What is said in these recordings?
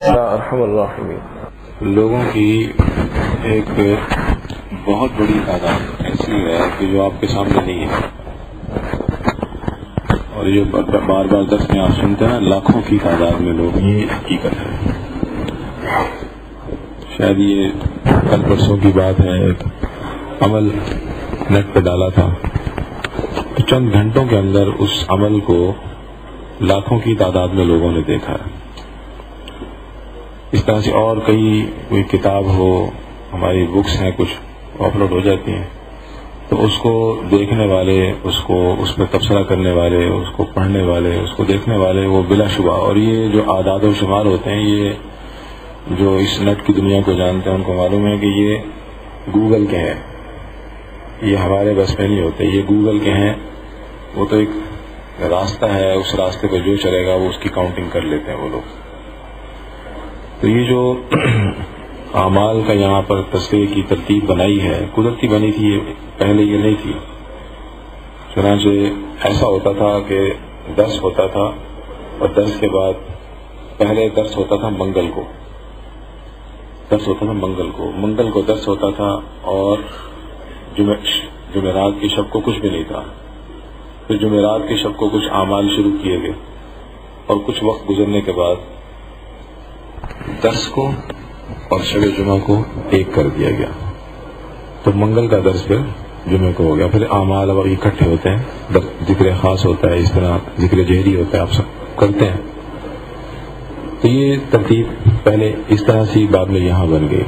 ارحم الراحمین۔ لوگوں کی ایک بہت بڑی تعداد ایسی ہے کہ جو آپ کے سامنے نہیں ہے، اور یہ بار بار درس میں آپ سنتے ہیں، لاکھوں کی تعداد میں لوگ، یہ حقیقت ہے۔ شاید یہ کل پرسوں کی بات ہے، ایک عمل نیٹ پہ ڈالا تھا تو چند گھنٹوں کے اندر اس عمل کو لاکھوں کی تعداد میں لوگوں نے دیکھا ہے۔ اس طرح سے اور کوئی کتاب ہو، ہماری بکس ہیں کچھ اپلوڈ ہو جاتی ہیں، تو اس کو دیکھنے والے، اس میں تبصرہ کرنے والے، اس کو پڑھنے والے، اس کو دیکھنے والے، وہ بلا شبہ، اور یہ جو اعداد و شمار ہوتے ہیں، یہ جو اس نیٹ کی دنیا کو جانتے ہیں ان کو معلوم ہے کہ یہ گوگل کے ہیں، یہ ہمارے بس میں نہیں ہوتے، یہ گوگل کے ہیں۔ وہ تو ایک راستہ ہے، اس راستے پہ جو چلے گا وہ اس کی کاؤنٹنگ کر لیتے ہیں وہ لوگ۔ تو یہ جو اعمال کا یہاں پر تصویر کی ترتیب بنائی ہے، قدرتی بنی تھی، پہلے یہ نہیں تھی۔ چنانچہ ایسا ہوتا تھا کہ درس ہوتا تھا، اور درس کے بعد پہلے درس ہوتا تھا منگل کو درس ہوتا تھا، اور جمعرات کی شب کو کچھ بھی نہیں تھا۔ پھر جمعرات کی شب کو کچھ اعمال شروع کیے گئے، اور کچھ وقت گزرنے کے بعد درس کو اور شب جمعہ کو ایک کر دیا گیا، تو منگل کا درس پھر جمعے کو ہو گیا۔ پھر اعمال اب اکٹھے ہوتے ہیں، ذکر خاص ہوتا ہے، اس طرح ذکر جہری ہوتا ہے، آپ سب کرتے ہیں۔ تو یہ ترتیب پہلے اس طرح سے بعد میں یہاں بن گئی،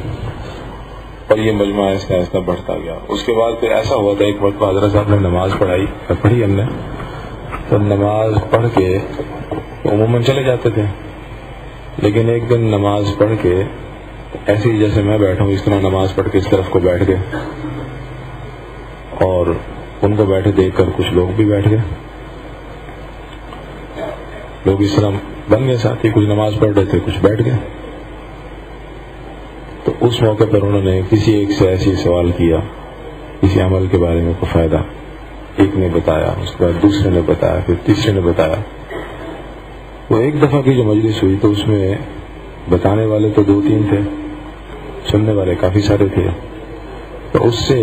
اور یہ مجمع آہستہ آہستہ بڑھتا گیا۔ اس کے بعد پھر ایسا ہوا تھا، ایک وقت حضرت صاحب نے نماز پڑھی ہم نے، تو نماز پڑھ کے عموماً چلے جاتے تھے، لیکن ایک دن نماز پڑھ کے ایسے ہی جیسے میں بیٹھا ہوں اس طرح نماز پڑھ کے اس طرف کو بیٹھ گئے، اور ان کو بیٹھے دیکھ کر کچھ لوگ بھی بیٹھ گئے، لوگ اس طرح بن گئے ساتھی، کچھ نماز پڑھ رہے تھے، کچھ بیٹھ گئے۔ تو اس موقع پر انہوں نے کسی ایک سے ایسی سوال کیا، کسی عمل کے بارے میں کوئی فائدہ، ایک نے بتایا، اس کے بعد دوسرے نے بتایا، پھر تیسرے نے بتایا۔ وہ ایک دفعہ کی جو مجلس ہوئی تو اس میں بتانے والے تو 2-3 تھے، سننے والے کافی سارے تھے۔ تو اس سے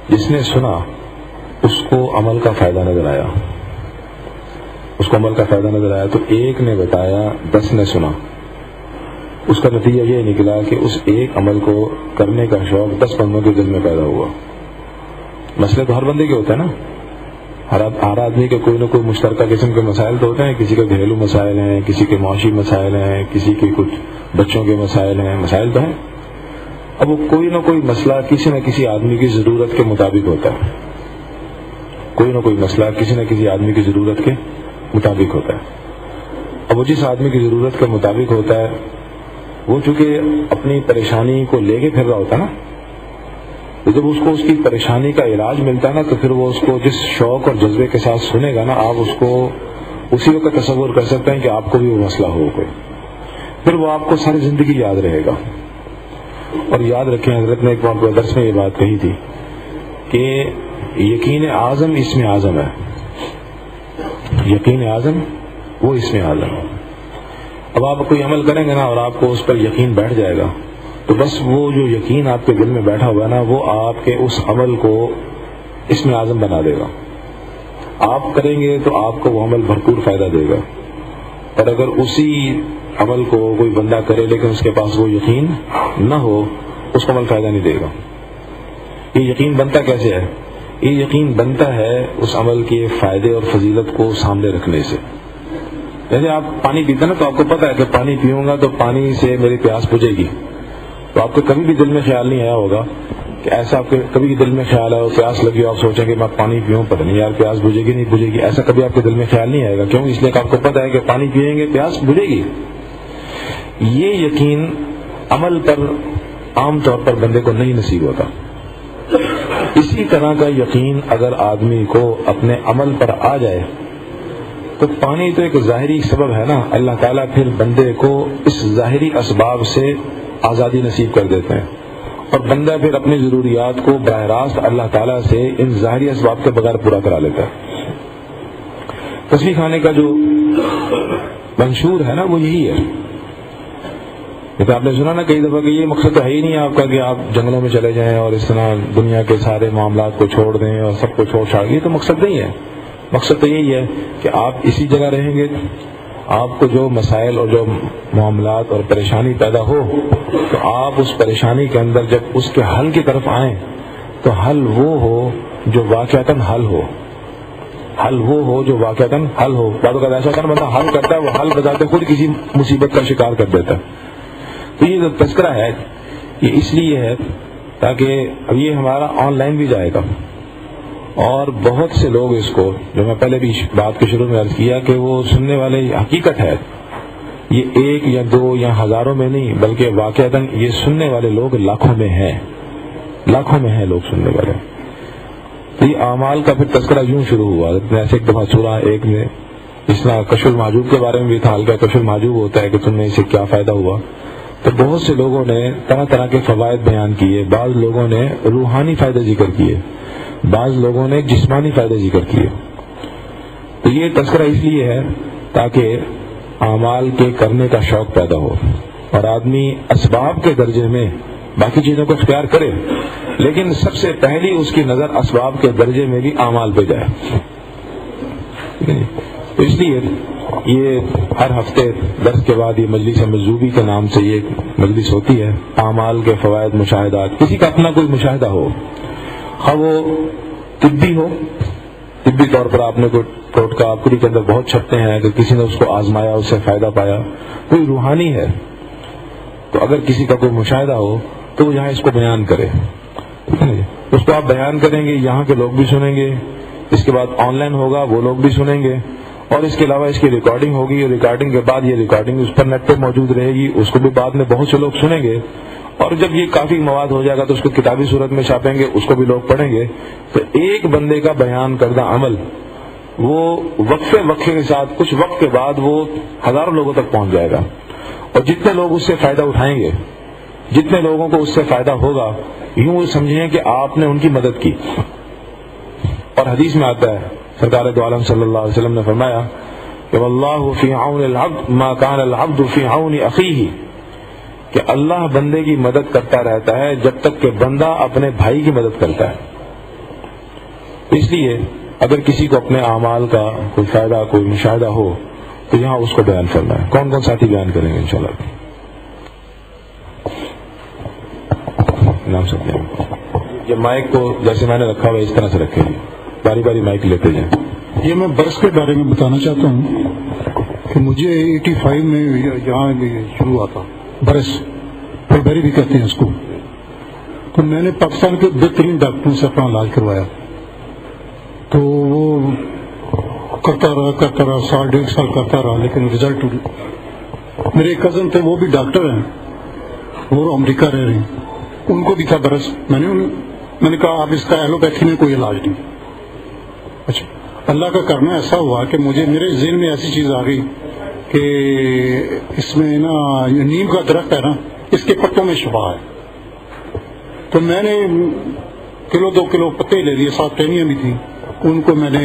جس نے سنا اس کو عمل کا فائدہ نظر آیا، تو ایک نے بتایا، 10 نے سنا۔ اس کا نتیجہ یہ نکلا کہ اس ایک عمل کو کرنے کا شوق 10 بندوں کے دل میں پیدا ہوا۔ مسئلے تو ہر بندے کے ہوتے ہیں نا، ہر آدمی کے کوئی نہ کوئی مشترکہ قسم کے مسائل تو ہوتے ہیں، کسی کے گھریلو مسائل ہیں، کسی کے معاشی مسائل ہیں، کسی کے کچھ بچوں کے مسائل ہیں، مسائل تو ہیں۔ اب وہ کوئی نہ کوئی مسئلہ کسی نہ کسی آدمی کی ضرورت کے مطابق ہوتا ہے، اب وہ جس آدمی کی ضرورت کے مطابق ہوتا ہے، وہ چونکہ اپنی پریشانی کو لے کے پھر رہا ہوتا ہے نا، تو جب اس کو اس کی پریشانی کا علاج ملتا ہے نا، تو پھر وہ اس کو جس شوق اور جذبے کے ساتھ سنے گا نا، آپ اس کو اسی وقت تصور کر سکتے ہیں کہ آپ کو بھی وہ مسئلہ ہو کوئی، پھر وہ آپ کو ساری زندگی یاد رہے گا۔ اور یاد رکھیں، حضرت نے ایک بار درس میں یہ بات کہی تھی کہ یقین اعظم اسم اعظم ہے، یقین اعظم وہ اسم اعظم ہے۔ اب آپ کوئی عمل کریں گے نا اور آپ کو اس پر یقین بیٹھ جائے گا، تو بس وہ جو یقین آپ کے دل میں بیٹھا ہوا ہے نا، وہ آپ کے اس عمل کو اسم اعظم بنا دے گا۔ آپ کریں گے تو آپ کو وہ عمل بھرپور فائدہ دے گا، اور اگر اسی عمل کو کوئی بندہ کرے لیکن اس کے پاس وہ یقین نہ ہو، اس کو عمل فائدہ نہیں دے گا۔ یہ یقین بنتا کیسے ہے؟ یہ یقین بنتا ہے اس عمل کے فائدے اور فضیلت کو سامنے رکھنے سے۔ جیسے آپ پانی پیتے نا، تو آپ کو پتا ہے کہ پانی پیوں گا تو پانی سے میری پیاس بجھے گی، تو آپ کے کبھی بھی دل میں خیال نہیں آیا ہوگا کہ ایسا، آپ کے کبھی بھی دل میں خیال آیا پیاس لگی ہو، آپ سوچیں کہ میں پانی پیوں، پتہ نہیں یار پیاس بجھے گی نہیں بجھے گی، ایسا کبھی آپ کے دل میں خیال نہیں آئے گا۔ کیوں؟ اس لیے کہ آپ کو پتا ہے کہ پانی پیئیں گے پیاس بجھے گی۔ یہ یقین عمل پر عام طور پر بندے کو نہیں نصیب ہوتا۔ اسی طرح کا یقین اگر آدمی کو اپنے عمل پر آ جائے، تو پانی تو ایک ظاہری سبب ہے نا، اللہ تعالیٰ پھر بندے کو اس ظاہری اسباب سے آزادی نصیب کر دیتے ہیں، اور بندہ پھر اپنی ضروریات کو براہ راست اللہ تعالیٰ سے ان ظاہری اسباب کے بغیر پورا کرا لیتا ہے۔ تسبیح کھانے کا جو منشور ہے نا، وہ یہی ہے جیسے آپ نے سنا نا کئی دفعہ کہ یہ مقصد تو ہے ہی نہیں آپ کا کہ آپ جنگلوں میں چلے جائیں اور اس طرح دنیا کے سارے معاملات کو چھوڑ دیں اور سب کو چھوڑ چھاڑ. یہ تو مقصد نہیں ہے. مقصد تو یہی ہے کہ آپ اسی جگہ رہیں گے, آپ کو جو مسائل اور جو معاملات اور پریشانی پیدا ہو تو آپ اس پریشانی کے اندر جب اس کے حل کی طرف آئیں تو حل وہ ہو جو واقعتاً حل ہو. حل وہ ہو جو واقعتاً حل ہو. بعض اوقات ایسا ہوتا ہے بندہ حل کرتا ہے, وہ حل بتاتے خود کسی مصیبت کا شکار کر دیتا ہے. تو یہ جو تذکرہ ہے یہ اس لیے ہے تاکہ اب یہ ہمارا آن لائن بھی جائے گا, اور بہت سے لوگ اس کو, جو میں پہلے بھی بات کے شروع میں عرض کیا کہ وہ سننے والے, حقیقت ہے یہ ایک یا دو یا ہزاروں میں نہیں بلکہ واقعتاً یہ سننے والے لوگ لاکھوں میں ہیں, لاکھوں میں ہیں لوگ سننے والے. تو یہ اعمال کا پھر تذکرہ یوں شروع ہوا. ایسے ایک دفعہ سورہ ایک میں اس طرح کشف المحجوب کے بارے میں بھی تھا, ہلکا کشف المحجوب ہوتا ہے کہ تم نے اسے کیا فائدہ ہوا. تو بہت سے لوگوں نے طرح طرح کے فوائد بیان کیے. بعض لوگوں نے روحانی فائدے ذکر کیے, بعض لوگوں نے جسمانی فائدے ذکر کیے. تو یہ تذکرہ اس لیے ہے تاکہ اعمال کے کرنے کا شوق پیدا ہو اور آدمی اسباب کے درجے میں باقی چیزوں کو اختیار کرے, لیکن سب سے پہلی اس کی نظر اسباب کے درجے میں بھی اعمال پہ جائے. تو اس لیے یہ ہر ہفتے درس کے بعد یہ مجلس مجذوبی کے نام سے یہ مجلس ہوتی ہے. اعمال کے فوائد, مشاہدات, کسی کا اپنا کوئی مشاہدہ ہو, خواہ وہ طبی ہو, طبی طور پر آپ نے کوئی ٹوٹکا آپری کے اندر بہت چھپتے ہیں کہ کسی نے اس کو آزمایا, اس سے فائدہ پایا. کوئی روحانی ہے تو اگر کسی کا کوئی مشاہدہ ہو تو وہ یہاں اس کو بیان کرے, اس کو آپ بیان کریں گے, یہاں کے لوگ بھی سنیں گے, اس کے بعد آن لائن ہوگا وہ لوگ بھی سنیں گے, اور اس کے علاوہ اس کی ریکارڈنگ ہوگی, ریکارڈنگ کے بعد یہ ریکارڈنگ اس پر نیٹ پہ موجود رہے گی, اس کو بھی بعد میں بہت سے لوگ سنیں گے, اور جب یہ کافی مواد ہو جائے گا تو اس کو کتابی صورت میں چھاپیں گے, اس کو بھی لوگ پڑھیں گے. تو ایک بندے کا بیان کردہ عمل وہ وقفے کے ساتھ کچھ وقت کے بعد وہ ہزاروں لوگوں تک پہنچ جائے گا, اور جتنے لوگ اس سے فائدہ اٹھائیں گے, جتنے لوگوں کو اس سے فائدہ ہوگا, یوں سمجھیں کہ آپ نے ان کی مدد کی. اور حدیث میں آتا ہے, سرکار دو عالم صلی اللہ علیہ وسلم نے فرمایا کہ واللہ فی عون العبد ما کان العبد فی عون اخیہ, کہ اللہ بندے کی مدد کرتا رہتا ہے جب تک کہ بندہ اپنے بھائی کی مدد کرتا ہے. اس لیے اگر کسی کو اپنے اعمال کا کوئی فائدہ, کوئی مشاہدہ ہو تو یہاں اس کو بیان کرنا ہے. کون کون ساتھی بیان کریں گے انشاءاللہ؟ نام سکتے ہیں. یہ مائک کو جیسے میں نے رکھا ہوا اس طرح سے رکھے گی, باری باری مائک لیتے جائیں. یہ میں برس کے بارے میں بتانا چاہتا ہوں کہ مجھے 85 میں یہاں شروع ہوا تھا برس, پھلبری بھی کہتے ہیں اس کو. تو میں نے پاکستان کے بہترین ڈاکٹروں سے اپنا علاج کروایا. تو وہ کرتا رہا سال ڈیڑھ سال کرتا رہا, لیکن رزلٹ, میرے کزن تھے وہ بھی ڈاکٹر ہیں, وہ امریکہ رہ رہے ہیں, ان کو بھی تھا برس. میں نے کہا اب اس کا ایلوپیتھی میں کوئی علاج نہیں. اچھا, اللہ کا کرنا ایسا ہوا کہ میرے ذہن میں ایسی چیز آ گئی کہ اس میں نا نیم کا درخت ہے نا, اس کے پتوں میں شفا ہے. تو میں نے 1-2 کلو پتے لے لیے, 7 ٹہنیاں بھی تھیں, ان کو میں نے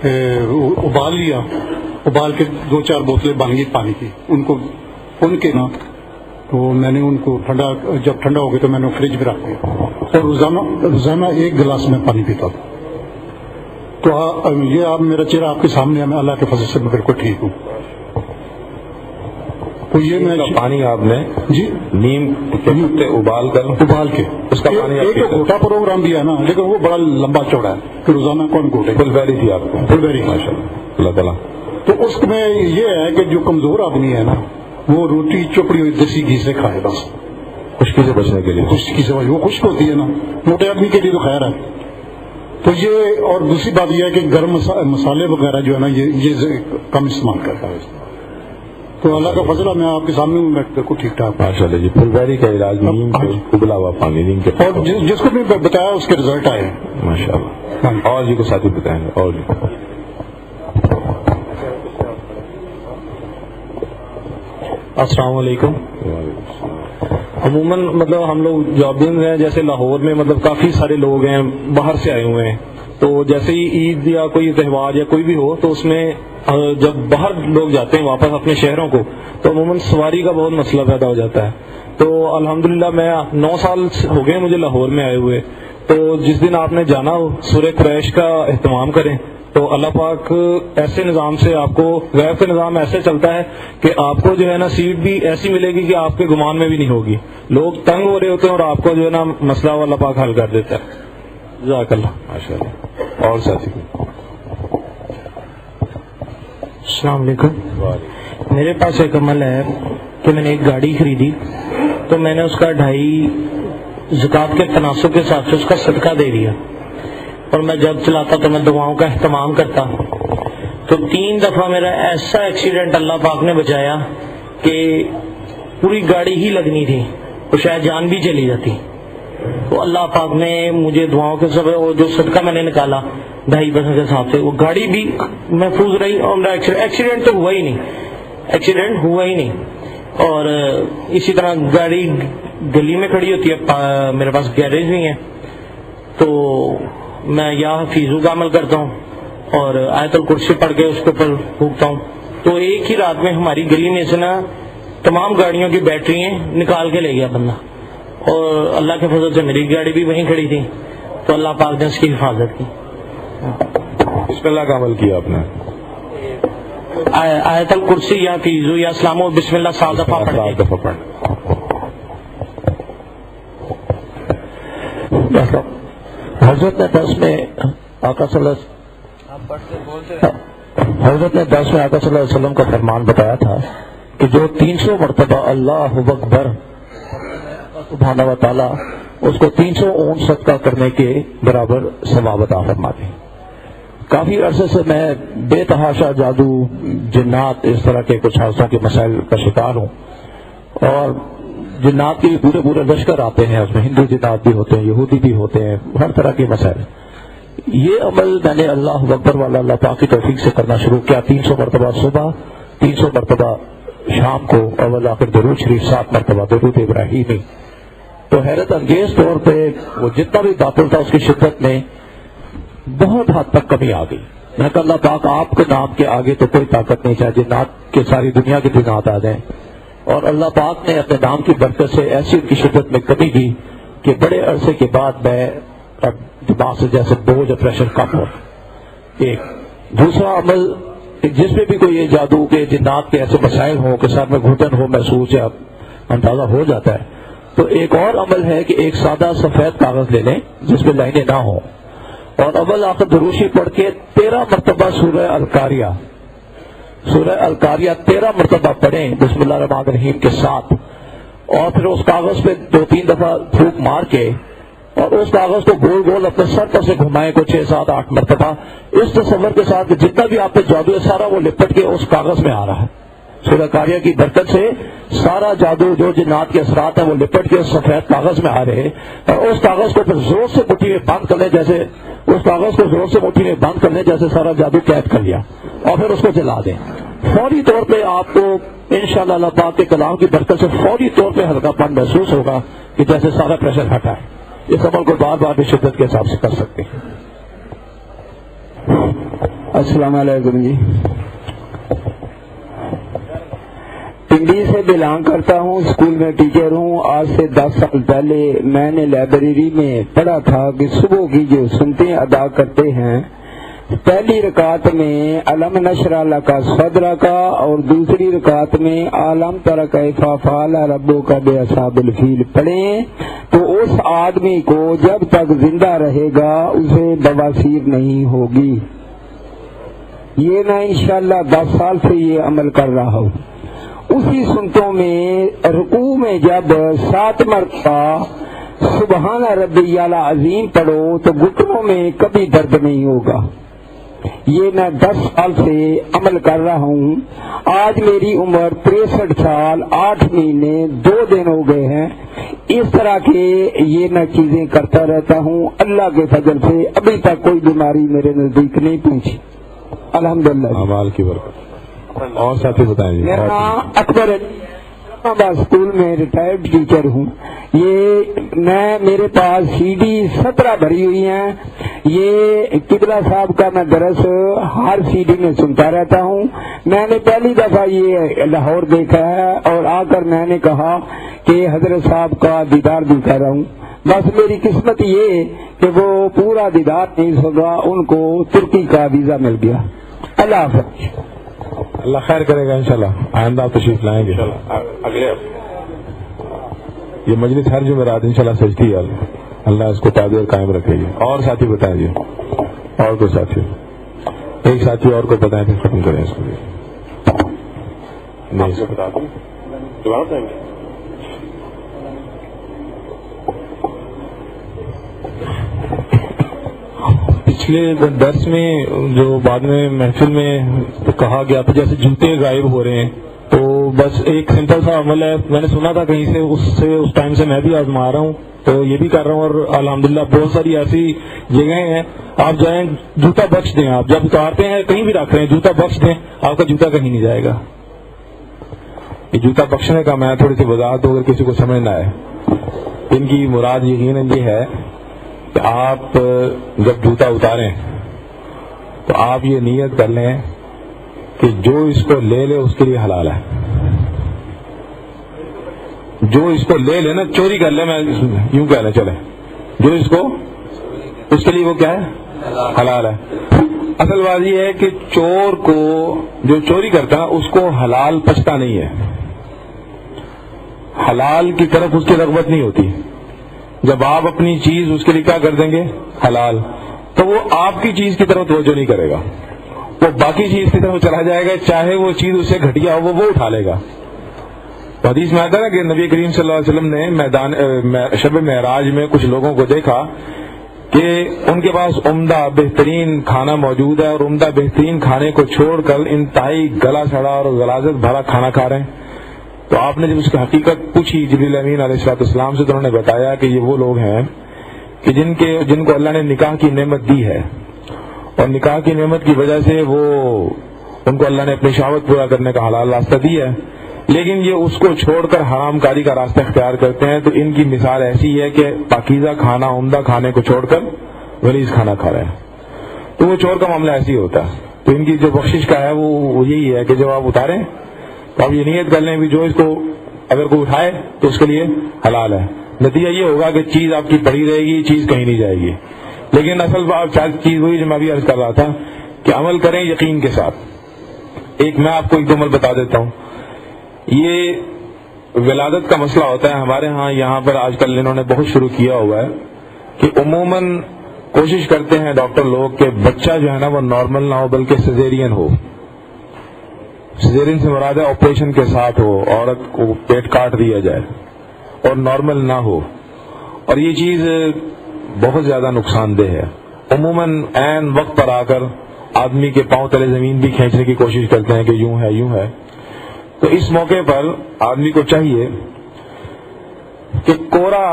ابال لیا, ابال کے 2-4 بوتلیں بن گئی پانی کی, ان کو ان کے نا, تو میں نے ان کو جب ٹھنڈا ہو گیا تو میں نے فریج میں رکھ دیا, اور روزانہ 1 گلاس میں پانی پیتا تھا. تو یہ آپ میرا چہرہ آپ کے سامنے ہے, میں اللہ کے فضل سے میں بالکل ٹھیک ہوں. تو یہ میں پانی آپ نے جی نیم کے پتے ابال کے اس کا پانی, ایک تو گھوٹا پروگرام بھی ہے نا, لیکن وہ بڑا لمبا چوڑا ہے کہ روزانہ کون گھوٹے. پھلبیری تھی آپ کو؟ پھلبیری, ماشاء اللہ, اللہ تعالیٰ. تو اس میں یہ ہے کہ جو کمزور آدمی ہے نا وہ روٹی چپڑی ہوئی دیسی گھی سے کھائے بس, خشکی سے بچنے کے لیے. خشکی سے وہ خشک ہوتی ہے نا, موٹے آدمی کے لیے تو خیر ہے. تو یہ, اور دوسری بات یہ ہے کہ گرم مسالے وغیرہ جو ہے نا یہ کم استعمال کرتا ہے. تو اللہ کا فضل ہے, میں آپ کے سامنے ہوں, میں بالکل ٹھیک ٹھاک. ماشاء اللہ جی. پھلبیری کا علاج نیم کے ابلا ہوا پانی, نیم کے, اور جس کو بھی بتایا اس کے رزلٹ آئے ماشاء اللہ. اور جی کو ساتھی بتائیں گے. اور جی السلام علیکم. عموماً مطلب ہم لوگ جابین ہیں, جیسے لاہور میں مطلب کافی سارے لوگ ہیں باہر سے آئے ہوئے ہیں, تو جیسے ہی عید یا کوئی تہوار یا کوئی بھی ہو تو اس میں جب باہر لوگ جاتے ہیں واپس اپنے شہروں کو تو عموماً سواری کا بہت مسئلہ پیدا ہو جاتا ہے. تو الحمدللہ میں 9 سال ہو گئے مجھے لاہور میں آئے ہوئے. تو جس دن آپ نے جانا ہو سورہ قریش کا اہتمام کریں. تو اللہ پاک ایسے نظام سے آپ کو غیب کا نظام ایسے چلتا ہے کہ آپ کو جو ہے نا سیٹ بھی ایسی ملے گی کہ آپ کے گمان میں بھی نہیں ہوگی. لوگ تنگ ہو رہے ہوتے ہیں اور آپ کو جو ہے نا مسئلہ اللہ پاک حل کر دیتا ہے. جزاک اللہ. ماشاء اللہ. اور ساتھی السلام علیکم. میرے پاس ایک عمل ہے کہ میں نے ایک گاڑی خریدی تو میں نے اس کا 2.5 زکوٰۃ کے تناسب کے ساتھ اس کا صدقہ دے دیا. اور میں جب چلاتا تو میں دعاؤں کا اہتمام کرتا. تو 3 دفعہ میرا ایسا ایکسیڈنٹ اللہ پاک نے بچایا کہ پوری گاڑی ہی لگنی تھی اور شاید جان بھی چلی جاتی. تو اللہ پاک نے مجھے دعاؤں کے سبب وہ جو صدقہ میں نے نکالا 2.5% کے حساب سے وہ گاڑی بھی محفوظ رہی اور میرا ایکسیڈنٹ تو ہوا ہی نہیں. اور اسی طرح گاڑی گلی میں کھڑی ہوتی ہے, میرے پاس گیریج بھی ہے تو میں یا حفیظو کا عمل کرتا ہوں اور آیت الکرسی پڑھ کے اس کے اوپر پھونکتا ہوں. تو ایک ہی رات میں ہماری گلی میں سے نا تمام گاڑیوں کی بیٹریاں نکال کے لے گیا بندہ. اور اللہ کے فضل سے میری گاڑی بھی وہیں کھڑی تھی تو اللہ پاک نے اس کی حفاظت کی. بسم اللہ کا عمل کیا آپ نے. آیت الکرسی یا حفیظو یا اسلام و بسم اللہ 7 دفعہ پڑھ. حضرت نے 10 میں آقا صلی اللہ علیہ وسلم کا فرمان بتایا تھا کہ جو 300 مرتبہ اللہ اکبر سبحانہ و تعالیٰ اس کو 300 اونٹ صدقہ کرنے کے برابر ثواب عطا فرماتے ہیں. کافی عرصے سے میں بے تحاشا جادو, جنات, اس طرح کے کچھ حادثوں کے مسائل کا شکار ہوں. اور جنات کے پورے لشکر آتے ہیں, اس میں ہندو جنات بھی ہوتے ہیں, یہودی بھی ہوتے ہیں, ہر طرح کے مسائل. یہ عمل میں نے اللہ اکبر والا اللہ پاک کی توفیق سے کرنا شروع کیا. 300 مرتبہ صبح, 300 مرتبہ شام کو, اول آخر درود شریف 7 مرتبہ درود ابراہیمی. تو حیرت انگیز طور پہ وہ جتنا بھی باطل تھا اس کی شدت میں بہت حد تک کمی آ گئی. میں کہ اللہ پاک آپ کے نام کے آگے تو کوئی طاقت نہیں, چاہے جنات کے ساری دنیا کے جنات آ جائیں. اور اللہ پاک نے اپنے نام کی برکت سے ایسی ان کی شدت میں کمی کی کہ بڑے عرصے کے بعد میں اب دماغ سے جیسے بوجھ اور پریشر کم ہو. ایک دوسرا عمل جس میں بھی کوئی یہ جادو کے جنات کے ایسے مسائل ہوں کہ سر میں گھٹن ہو, محسوس یا اندازہ ہو جاتا ہے, تو ایک اور عمل ہے کہ ایک سادہ سفید کاغذ لے لیں جس میں لائنیں نہ ہوں اور اول آخر دروشی پڑھ کے 13 مرتبہ سورہ القاریہ 13 مرتبہ پڑھیں بسم اللہ الرحمن الرحیم کے ساتھ. اور پھر اس کاغذ پہ 2-3 دفعہ پھونک مار کے اور اس کاغذ کو گول گول اپنے سر پر سے گھمائیں کو 6-7-8 مرتبہ, اس تصور کے ساتھ کہ جتنا بھی آپ پہ جادو ہے سارا وہ لپٹ کے اس کاغذ میں آ رہا ہے. سورہ قاریہ کی برکت سے سارا جادو جو جنات کے اثرات ہیں وہ لپٹ کے سفید کاغذ میں آ رہے ہیں. اور اس کاغذ کو پھر زور سے مٹھی میں بند کر لیں, جیسے اس کاغذ کو زور سے مٹھی میں بند کر لیں جیسے سارا جادو قید کر لیا, اور پھر اس کو جلا دیں. فوری طور پہ آپ کو انشاءاللہ اللہ پاک کے کلام کی برکت سے فوری طور پہ ہلکا پن محسوس ہوگا کہ جیسے سارا پریشر ہٹا ہے. اس عمل کو بار بار بھی شدت کے حساب سے کر سکتے ہیں. السلام علیکم جی. پنڈی سے بلانگ کرتا ہوں, اسکول میں ٹیچر ہوں. آج سے 10 سال پہلے میں نے لائبریری میں پڑھا تھا کہ صبح کی جو سنتیں ادا کرتے ہیں پہلی رکعت میں علم نشرح لک صدرک کا اور دوسری رکعت میں عالم تر کیف فعل ربک باصحاب الفیل پڑھیں تو اس آدمی کو جب تک زندہ رہے گا اسے بواسیر نہیں ہوگی. یہ میں انشاءاللہ 10 سال سے یہ عمل کر رہا ہوں. اسی سنتوں میں رکوع میں جب 7 مرتبہ سبحان ربی العظیم پڑھو تو گھٹنوں میں کبھی درد نہیں ہوگا. یہ میں 10 سال سے عمل کر رہا ہوں. آج میری عمر 63 سال 8 مہینے 2 دن ہو گئے ہیں. اس طرح کے یہ میں چیزیں کرتا رہتا ہوں. اللہ کے فضل سے ابھی تک کوئی بیماری میرے نزدیک نہیں پہنچی الحمدللہ. اعمال کی برکت. اور ساتھی بتائیں جی. میرا نام اکبر اسکول میں ریٹائرڈ ٹیچر ہوں. یہ میرے پاس CD 17 بھری ہوئی ہیں. یہ قبلہ صاحب کا میں درس ہر CD میں سنتا رہتا ہوں. میں نے پہلی دفعہ یہ لاہور دیکھا ہے اور آ کر میں نے کہا کہ حضرت صاحب کا دیدار بھی کر رہا ہوں. بس میری قسمت یہ کہ وہ پورا دیدار نہیں ہوگا, ان کو ترکی کا ویزا مل گیا. اللہ حافظ. اللہ خیر کرے گا انشاءاللہ. آئندہ آپ تشریف لائیں گے اگلے یہ مجلس ہر جمعرات انشاءاللہ سجتی ہے. اللہ اس کو تعبیر قائم رکھے گی. اور ساتھی بتائیں جی, اور کوئی ساتھی, ایک ساتھی اور کو بتائیں پھر ختم کریں اس کو. نہیں بتا دوں دوبارہ بتائیں گے. پچھلے درس میں جو بعد میں محفل میں کہا گیا تھا جیسے جوتے غائب ہو رہے ہیں, تو بس ایک سمپل سا عمل ہے. میں نے سنا تھا کہیں سے, اس ٹائم سے میں بھی آزما رہا ہوں, تو یہ بھی کر رہا ہوں. اور الحمدللہ بہت ساری ایسی جگہیں ہیں, آپ جائیں جوتا بخش دیں. آپ جب اتارتے ہیں کہیں بھی رکھ رہے ہیں جوتا بخش دیں, آپ کا جوتا کہیں نہیں جائے گا. یہ جوتا بخشنے کا میں تھوڑی سی وضاحت اگر کسی کو سمجھنا ہے. ان کی مراد یقیناً یہ ہے کہ آپ جب جوتا اتاریں تو آپ یہ نیت کر لیں کہ جو اس کو لے لے اس کے لیے حلال ہے. جو اس کو لے لے نا, چوری کر لے, میں یوں کہہ لیں چلے, جو اس کو اس کے لیے وہ کیا ہے, حلال ہے. اصل بات یہ ہے کہ چور کو جو چوری کرتا ہے اس کو حلال پچتا نہیں ہے, حلال کی طرف اس کی رغبت نہیں ہوتی. جب آپ اپنی چیز اس کے لیے کیا کر دیں گے, حلال, تو وہ آپ کی چیز کی طرف توجہ نہیں کرے گا, وہ باقی چیز کی طرف چلا جائے گا, چاہے وہ چیز اسے گھٹیا ہو وہ اٹھا لے گا. حدیث میں آتا ہے کہ نبی کریم صلی اللہ علیہ وسلم نے شب معراج میں کچھ لوگوں کو دیکھا کہ ان کے پاس عمدہ بہترین کھانا موجود ہے, اور عمدہ بہترین کھانے کو چھوڑ کر انتہائی گلا سڑا اور غلاظت بھرا کھانا کھا رہے ہیں. تو آپ نے جب اس کی حقیقت پوچھی جبریل امین علیہ السلام سے, تو انہوں نے بتایا کہ یہ وہ لوگ ہیں کہ جن کو اللہ نے نکاح کی نعمت دی ہے, اور نکاح کی نعمت کی وجہ سے ان کو اللہ نے اپنی شہوت پورا کرنے کا حلال راستہ دیا ہے, لیکن یہ اس کو چھوڑ کر حرام کاری کا راستہ اختیار کرتے ہیں. تو ان کی مثال ایسی ہے کہ پاکیزہ کھانا, عمدہ کھانے کو چھوڑ کر غلیظ کھانا کھا رہے ہیں. تو وہ چور کا معاملہ ایسی ہوتا ہے. تو ان کی جو بخشش کا ہے وہ یہی ہے کہ جب آپ اتاریں تو آپ یہ نیت کر لیں بھی جو اس کو اگر کوئی اٹھائے تو اس کے لیے حلال ہے. نتیجہ یہ ہوگا کہ چیز آپ کی پڑی رہے گی, چیز کہیں نہیں جائے گی. لیکن اصل بات چیز وہی جو میں ابھی عرض کر رہا تھا کہ عمل کریں یقین کے ساتھ. ایک میں آپ کو ایک دو عمل بتا دیتا ہوں. یہ ولادت کا مسئلہ ہوتا ہے ہمارے ہاں, یہاں پر آج کل انہوں نے بہت شروع کیا ہوا ہے کہ عموماً کوشش کرتے ہیں ڈاکٹر لوگ کہ بچہ جو ہے نا وہ نارمل نہ ہو بلکہ سیزیرین ہو. سیزیرین سے مراد ہے آپریشن کے ساتھ ہو, عورت کو پیٹ کاٹ دیا جائے اور نارمل نہ ہو. اور یہ چیز بہت زیادہ نقصان دہ ہے. عموماً عین وقت پر آ کر آدمی کے پاؤں تلے زمین بھی کھینچنے کی کوشش کرتے ہیں کہ یوں ہے یوں ہے. تو اس موقع پر آدمی کو چاہیے کہ کوڑا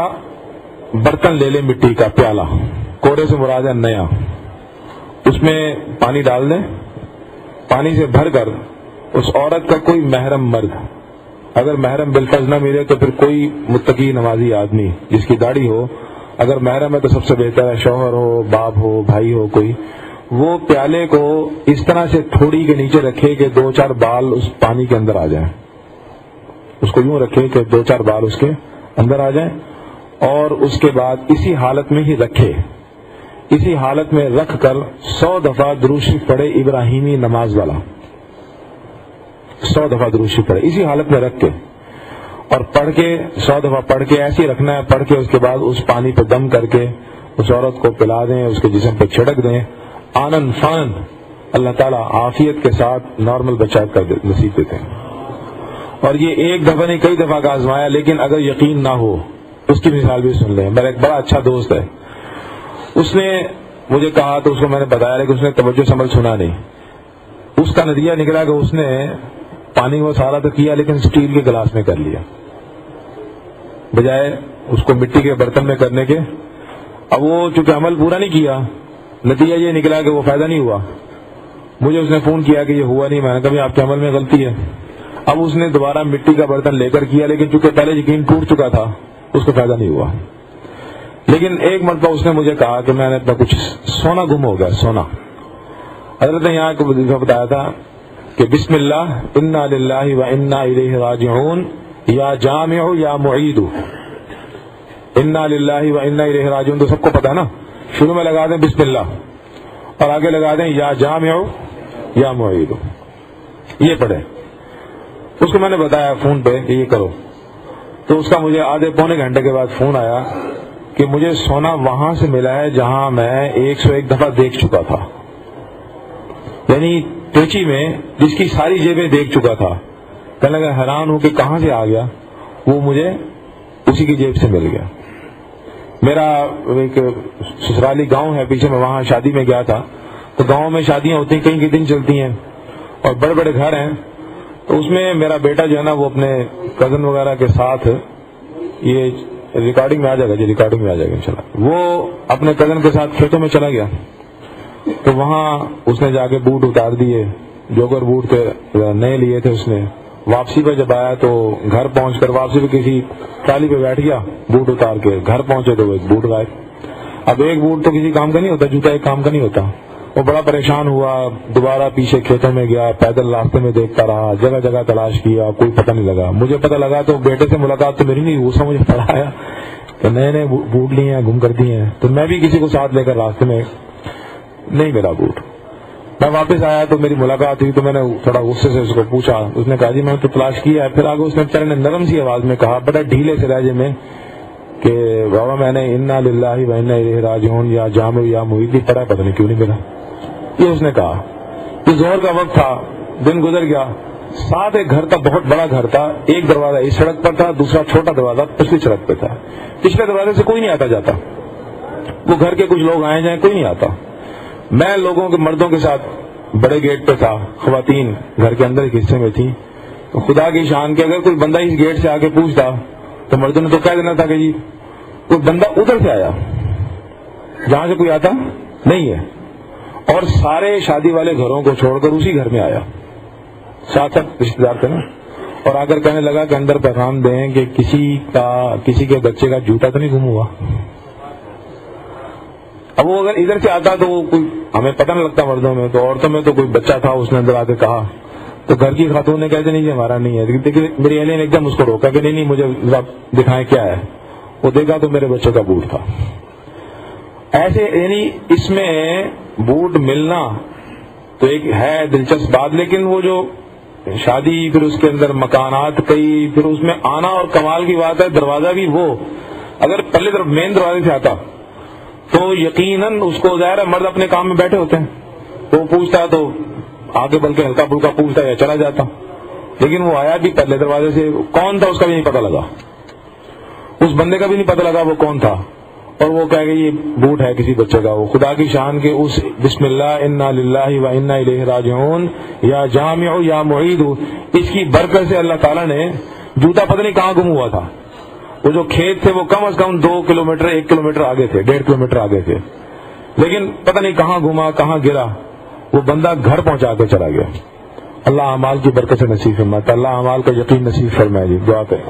برتن لے لے, مٹی کا پیالہ, کوڑے سے مراد ہے نیا, اس میں پانی ڈال دیں. پانی سے بھر کر اس عورت کا کوئی محرم مرد, اگر محرم بالفرض نہ ملے تو پھر کوئی متقی نمازی آدمی جس کی داڑھی ہو, اگر محرم ہے تو سب سے بہتر ہے شوہر ہو, باپ ہو, بھائی ہو کوئی, وہ پیالے کو اس طرح سے تھوڑی کے نیچے رکھے کہ 2-4 بال اس پانی کے اندر آ جائیں. اس کو یوں رکھے کہ 2-4 بال اس کے اندر آ جائیں, اور اس کے بعد اسی حالت میں ہی رکھے. اسی حالت میں رکھ کر 100 دفعہ درود شریف پڑھے, ابراہیمی نماز والا 100 دفعہ درود شریف پڑھے اسی حالت میں رکھ کے, اور پڑھ کے 100 دفعہ پڑھ کے ایسے ہی رکھنا ہے. پڑھ کے اس کے بعد اس پانی پہ دم کر کے اس عورت کو پلا دیں, اس کے جسم پہ چھڑک دیں. آنن فان اللہ تعالیٰ عافیت کے ساتھ نارمل بچہ کر نصیب دیتے ہیں. اور یہ ایک دفعہ نہیں کئی دفعہ کا آزمایا, لیکن اگر یقین نہ ہو اس کی مثال بھی سن لیں. میرا ایک بڑا اچھا دوست ہے, اس نے مجھے کہا تو اس کو میں نے بتایا, لیکن اس نے توجہ سے عمل سنا نہیں. اس کا نتیجہ نکلا کہ اس نے پانی وہ سارا تو کیا لیکن اسٹیل کے گلاس میں کر لیا بجائے اس کو مٹی کے برتن میں کرنے کے. اب وہ چونکہ عمل پورا نہیں کیا, نتیجہ یہ نکلا کہ وہ فائدہ نہیں ہوا. مجھے اس نے فون کیا کہ یہ ہوا نہیں. میں نے کہا آپ کے عمل میں غلطی ہے. اب اس نے دوبارہ مٹی کا برتن لے کر کیا, لیکن چونکہ پہلے یقین ٹوٹ چکا تھا اس کو فائدہ نہیں ہوا. لیکن ایک مرتبہ اس نے مجھے کہا کہ میں نے اپنا کچھ سونا گم ہو گیا, سونا. حضرت نے یہاں کو وظیفہ بتایا تھا کہ بسم اللہ انا للہ و انا الیہ راجعون یا جامع یا معید. انا للہ و انا الیہ راجعون تو سب کو پتا ہے نا, شروع میں لگا دیں بسم اللہ اور آگے لگا دیں یا جامع یا معید, یہ پڑھیں. اس کو میں نے بتایا فون پہ کہ یہ کرو, تو اس کا مجھے آدھے پونے گھنٹے کے بعد فون آیا کہ مجھے سونا وہاں سے ملا ہے جہاں میں 101 دفعہ دیکھ چکا تھا, یعنی ٹیچی میں جس کی ساری جیبیں دیکھ چکا تھا. کہنے لگا حیران ہوں کہ کہاں سے آ گیا, وہ مجھے اسی کی جیب سے مل گیا. میرا ایک سسرالی گاؤں ہے پیچھے, میں وہاں شادی میں گیا تھا. تو گاؤں میں شادیاں ہوتی ہیں, کئی دن چلتی ہیں اور بڑے بڑے گھر ہیں. تو اس میں میرا بیٹا جو ہے نا وہ اپنے کزن وغیرہ کے ساتھ, یہ ریکارڈنگ میں آ جائے گا, جی ریکارڈنگ میں آ جائے گا انشاءاللہ, وہ اپنے کزن کے ساتھ کھیتوں میں چلا گیا. تو وہاں اس نے جا کے بوٹ اتار دیے, جوگر بوٹ تھے نئے لیے تھے اس نے. واپسی پہ جب آیا تو گھر پہنچ کر واپسی پہ کسی ٹالی پہ بیٹھ گیا بوٹ اتار کے. گھر پہنچے تو ایک بوٹ غائب. اب ایک بوٹ تو کسی کام کا نہیں ہوتا, جوتا ایک کام کا نہیں ہوتا. وہ بڑا پریشان ہوا, دوبارہ پیچھے کھیتوں میں گیا, پیدل راستے میں دیکھتا رہا, جگہ جگہ تلاش کیا, کوئی پتہ نہیں لگا. مجھے پتہ لگا تو بیٹے سے ملاقات تو میری نہیں, غصہ مجھے پڑایا کہ نئے نئے بوٹ لیے ہیں, گم کر دیے ہیں. تو میں بھی کسی کو ساتھ لے کر راستے میں نہیں ملا بوٹ. میں واپس آیا تو میری ملاقات ہوئی, تو میں نے تھوڑا غصے سے اس کو پوچھا. اس نے کہا جی میں نے تو تلاش کیا ہے. پھر آگے اس نے بیچارے نے نرم سی آواز میں کہا, بڑا ڈھیلے سے لہجے میں, کہ بابا میں نے انا للہ و انا الیہ راجعون یا جامع یا معید بھی پڑھا, پتہ نہیں کیوں نہیں ملا. یہ اس نے کہا. تو ظہر کا وقت تھا, دن گزر گیا. ساتھ ایک گھر تھا, بہت بڑا گھر تھا. ایک دروازہ اس سڑک پر تھا, دوسرا چھوٹا دروازہ پچھلی سڑک پہ تھا. پچھلے دروازے سے کوئی نہیں آتا جاتا, وہ گھر کے کچھ لوگ آئے جائیں, کوئی نہیں آتا. میں لوگوں کے مردوں کے ساتھ بڑے گیٹ پہ تھا, خواتین گھر کے اندر ایک حصے میں تھی. تو خدا کی شان کے اگر کوئی بندہ اس گیٹ سے آ کے پوچھتا تو مردوں نے تو کہہ دینا تھا کہ جی کوئی بندہ ادھر سے آیا, جہاں سے کوئی آتا نہیں ہے. اور سارے شادی والے گھروں کو چھوڑ کر اسی گھر میں آیا, ساتھ ساتھ رشتے دار تھے نا. اور آ کر کہنے لگا کہ اندر پیغام دیں کہ کسی کے بچے کا جوتا تو نہیں گم ہوا. اب وہ اگر ادھر سے آتا تو کوئی ہمیں پتہ نہ لگتا مردوں میں, تو عورتوں میں تو کوئی بچہ تھا, اس نے اندر آ کے کہا. تو گھر کی خاتون نے کہتے نہیں جی ہمارا نہیں ہے. دیکھیے میری اہلیہ نے ایک دم اس کو روکا کہ نہیں مجھے دکھائیں کیا ہے. وہ دیکھا تو میرے بچوں کا بوٹ تھا. ایسے یعنی اس میں بوٹ ملنا تو ایک ہے دلچسپ بات, لیکن وہ جو شادی, پھر اس کے اندر مکانات کئی, پھر اس میں آنا, اور کمال کی بات ہے دروازہ بھی وہ اگر پہلے طرف مین دروازے سے آتا تو یقیناً اس کو ظاہر ہے مرد اپنے کام میں بیٹھے ہوتے ہیں, وہ پوچھتا تو آگے بلکہ ہلکا پھلکا پوچھتا یا چلا جاتا. لیکن وہ آیا بھی پہلے دروازے سے, کون تھا اس کا بھی نہیں پتہ لگا, اس بندے کا بھی نہیں پتہ لگا وہ کون تھا. اور وہ کہہ گئی یہ بوٹ ہے کسی بچے کا. وہ خدا کی شان کے اس بسم اللہ انا للہ و انا الیہ راجعون یا جامع یا معید, اس کی برکت سے اللہ تعالیٰ نے جوتا پتہ نہیں کہاں گم ہوا تھا. وہ جو کھیت تھے وہ کم از کم 2 کلومیٹر 1 کلومیٹر آگے تھے, 1.5 کلومیٹر آگے تھے, لیکن پتہ نہیں کہاں گھما کہاں گرا. وہ بندہ گھر پہنچا کے چلا گیا. اللہ اعمال کی برکت سے نصیب فرماتا, اللہ اعمال کا یقین نصیب فرمائے. جی دعا کریں.